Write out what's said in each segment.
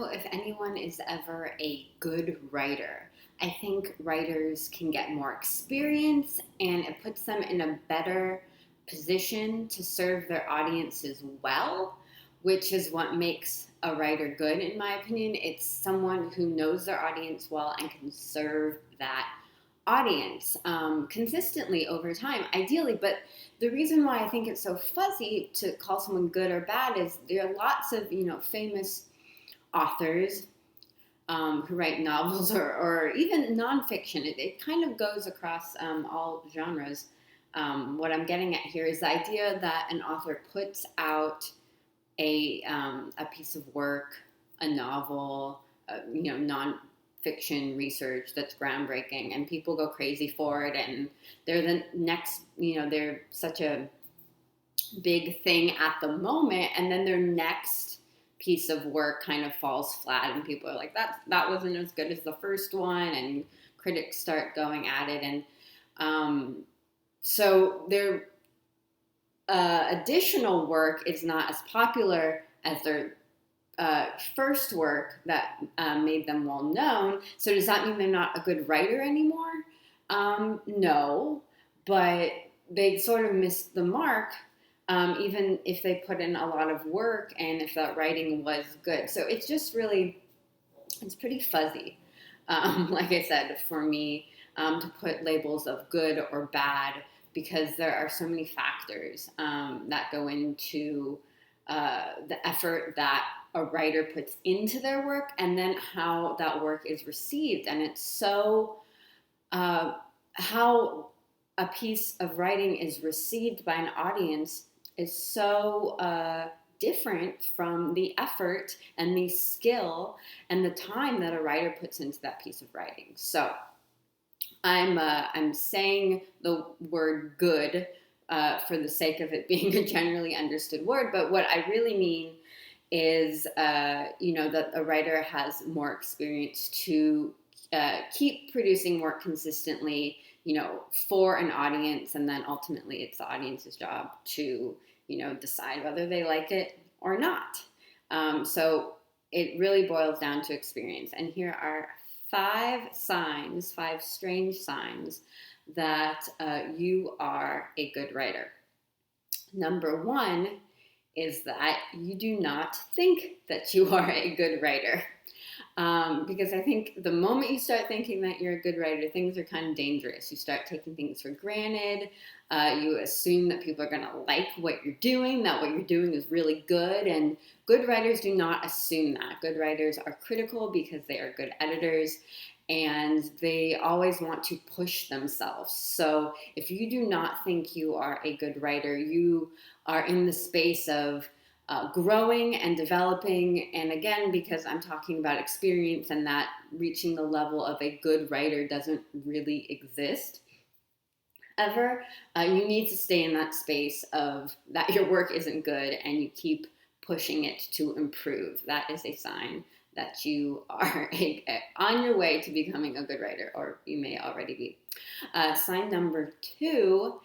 know if anyone is ever a good writer. I think writers can get more experience and it puts them in a better position to serve their audiences well, which is what makes a writer good, in my opinion. It's someone who knows their audience well and can serve that audience consistently over time, ideally. But the reason why I think it's so fuzzy to call someone good or bad is there are lots of famous authors who write novels or even nonfiction. It kind of goes across all genres. What I'm getting at here is the idea that an author puts out a piece of work, a novel, nonfiction research that's groundbreaking, and people go crazy for it, and they're the next, they're such a big thing at the moment, and then their next piece of work kind of falls flat, and people are like, that wasn't as good as the first one, and critics start going at it, and so their additional work is not as popular as their first work that made them well known. So does that mean they're not a good writer anymore? No, but they sort of missed the mark, even if they put in a lot of work and if that writing was good. So it's just really, it's pretty fuzzy, like I said, for me, to put labels of good or bad, because there are so many factors that go into the effort that a writer puts into their work and then how that work is received. And it's so, how a piece of writing is received by an audience is so different from the effort and the skill and the time that a writer puts into that piece of writing. So I'm saying the word good for the sake of it being a generally understood word, but what I really mean is, that a writer has more experience to keep producing work consistently, for an audience, and then ultimately it's the audience's job to, decide whether they like it or not. So it really boils down to experience. And here are 5 strange signs that you are a good writer. Number 1 is that you do not think that you are a good writer. Because I think the moment you start thinking that you're a good writer, things are kind of dangerous. You start taking things for granted. You assume that people are going to like what you're doing, that what you're doing is really good. And good writers do not assume that. Good writers are critical because they are good editors, and they always want to push themselves. So if you do not think you are a good writer, you are in the space of growing and developing. And again, because I'm talking about experience and that reaching the level of a good writer doesn't really exist ever, you need to stay in that space of that your work isn't good and you keep pushing it to improve. That is a sign that you are on your way to becoming a good writer, or you may already be. Sign number 2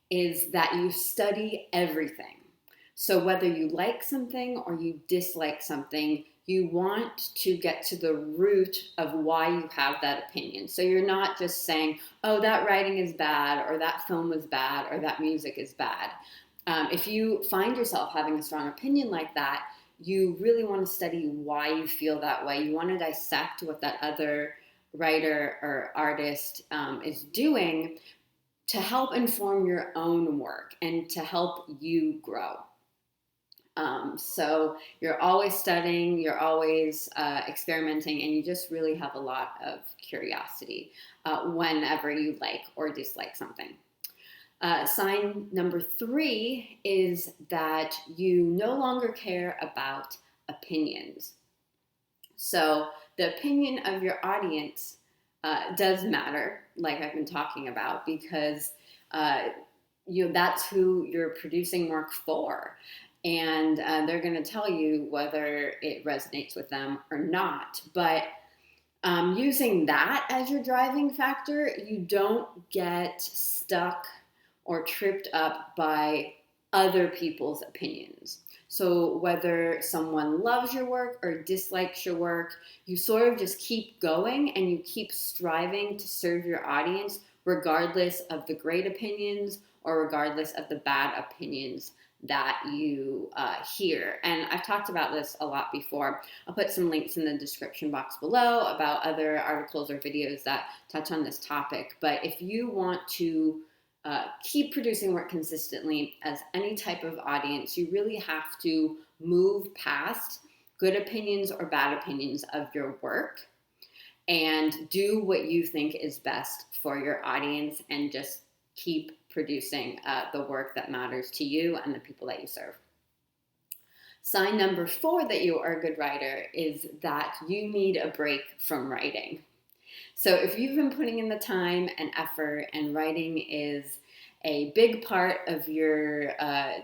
is that you study everything. So whether you like something or you dislike something, you want to get to the root of why you have that opinion. So you're not just saying, oh, that writing is bad, or that film is bad, or that music is bad. If you find yourself having a strong opinion like that, you really want to study why you feel that way. You want to dissect what that other writer or artist is doing to help inform your own work and to help you grow. So you're always studying, you're always experimenting, and you just really have a lot of curiosity whenever you like or dislike something. Sign number 3 is that you no longer care about opinions. So the opinion of your audience does matter, like I've been talking about, because that's who you're producing work for. And they're going to tell you whether it resonates with them or not. But using that as your driving factor, you don't get stuck or tripped up by other people's opinions. So whether someone loves your work or dislikes your work, you sort of just keep going and you keep striving to serve your audience regardless of the great opinions or regardless of the bad opinions that you hear. And I've talked about this a lot before. I'll put some links in the description box below about other articles or videos that touch on this topic. But if you want to keep producing work consistently as any type of audience, you really have to move past good opinions or bad opinions of your work and do what you think is best for your audience and just keep producing the work that matters to you and the people that you serve. Sign number 4 that you are a good writer is that you need a break from writing. So if you've been putting in the time and effort and writing is a big part of your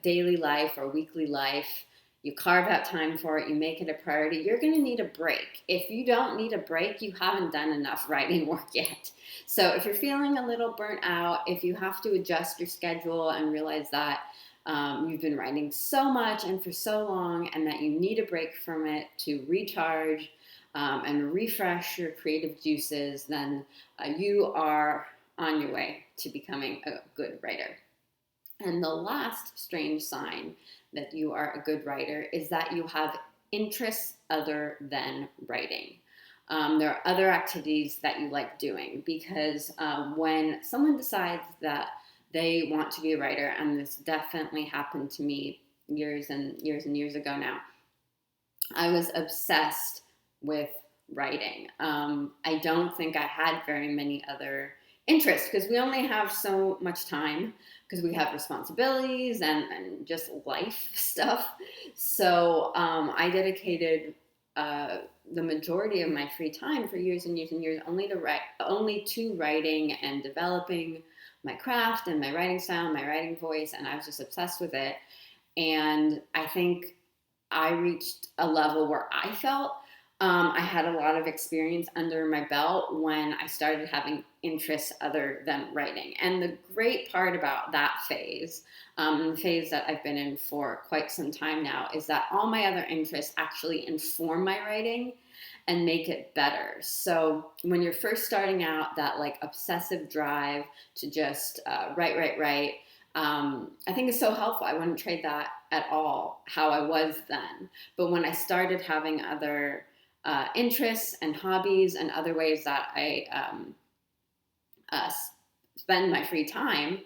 daily life or weekly life, you carve out time for it, you make it a priority, you're going to need a break. If you don't need a break, you haven't done enough writing work yet. So if you're feeling a little burnt out, if you have to adjust your schedule and realize that you've been writing so much and for so long and that you need a break from it to recharge and refresh your creative juices, then you are on your way to becoming a good writer. And the last strange sign that you are a good writer is that you have interests other than writing. There are other activities that you like doing, because when someone decides that they want to be a writer, and this definitely happened to me years and years ago now, I was obsessed with writing. I don't think I had very many other interests because we only have so much time because we have responsibilities and just life stuff. So I dedicated the majority of my free time for years and years and years only to writing and developing my craft and my writing style, my writing voice, and I was just obsessed with it. And I think I reached a level where I felt I had a lot of experience under my belt when I started having interests other than writing. And the great part about that phase, the phase that I've been in for quite some time now, is that all my other interests actually inform my writing and make it better. So when you're first starting out, that like obsessive drive to just write, I think is so helpful. I wouldn't trade that at all how I was then. But when I started having other interests and hobbies and other ways that I spend my free time,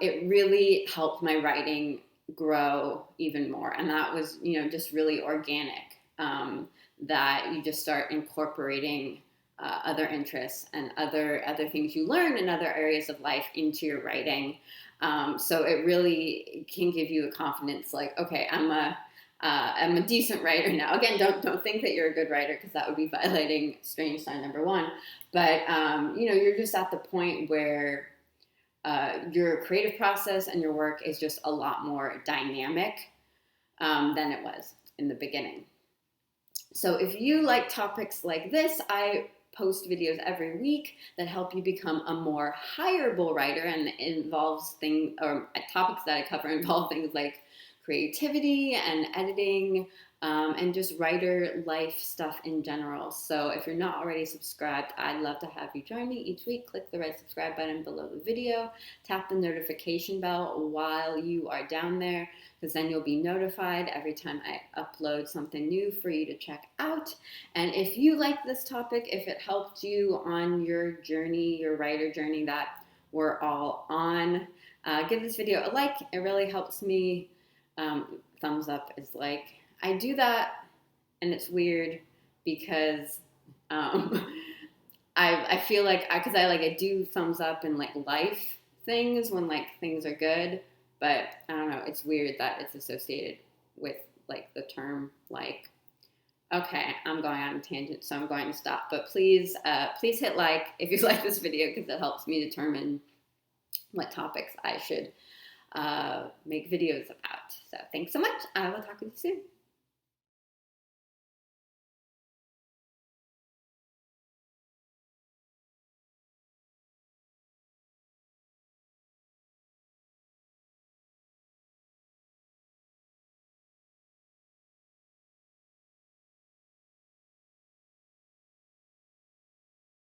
it really helped my writing grow even more. And that was, just really organic, that you just start incorporating other interests and other things you learn in other areas of life into your writing. So it really can give you a confidence, like, okay, I'm a decent writer now. Again, don't think that you're a good writer, because that would be violating strange sign number 1. But you're just at the point where your creative process and your work is just a lot more dynamic than it was in the beginning. So if you like topics like this, I post videos every week that help you become a more hireable writer, and it involves topics that I cover involve things like creativity and editing, and just writer life stuff in general. So if you're not already subscribed, I'd love to have you join me each week. Click the red subscribe button below the video, tap the notification bell while you are down there, because then you'll be notified every time I upload something new for you to check out. And if you like this topic, if it helped you on your journey, your writer journey that we're all on, give this video a like. It really helps me. Thumbs up is like, I do that, and it's weird because I feel like I do thumbs up in like life things when like things are good, but I don't know, it's weird that it's associated with like the term like. Okay, I'm going on a tangent, so I'm going to stop. But please hit like if you like this video, because it helps me determine what topics I should make videos about. So thanks so much. I will talk with you soon.